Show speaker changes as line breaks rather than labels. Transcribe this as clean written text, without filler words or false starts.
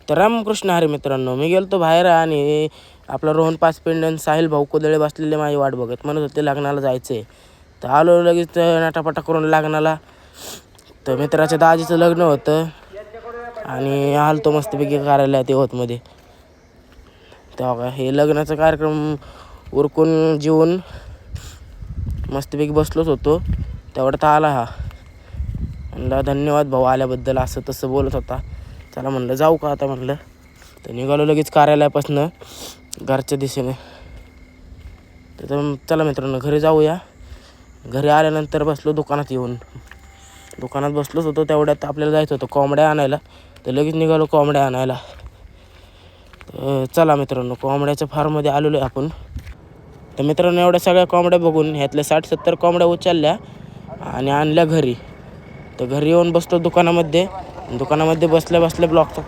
तर रामकृष्ण हरी मित्रांनो, मी गेलतो बाहेर आणि आपला रोहन पाचपेंड आणि साहिल भाऊ कोदळे बसलेले माझी वाट बघत म्हणत होते लग्नाला जायचं आहे. तर आलो लगेच नाटापाटा करून लग्नाला. तर मित्राच्या दाजीचं लग्न होतं आणि आलतो मस्तपैकी कार्यालयात यवतमध्ये. तेव्हा हे लग्नाचा कार्यक्रम उरकून जेवून मस्तपैकी बसलोच होतो, तेवढ्यात आला हा. म्हणलं धन्यवाद भाऊ आल्याबद्दल, असं तसं बोलत होता. चला म्हणलं जाऊ का आता म्हणलं. तर निघालो लगेच कार्यालयापासून घरच्या दिशेने. तर चला मित्रांनो घरी जाऊया. घरी आल्यानंतर बसलो दुकानात येऊन. दुकानात बसलोच होतो, तेवढ्यात आपल्याला जायचं होतं कोंबड्या आणायला. तर लगेच निघालो कोंबड्या आणायला. चला मित्रांनो कोंबड्याच्या फार्ममध्ये आलेलो आहे आपण. तर मित्रांनो एवढ्या सगळ्या कोंबड्या बघून ह्यातल्या 60-70 कोंबड्या उचलल्या आणि आणल्या घरी. तर घरी येऊन बसलो दुकानामध्ये. दुकानामध्ये बसल्या बसल्या ब्लॉगचा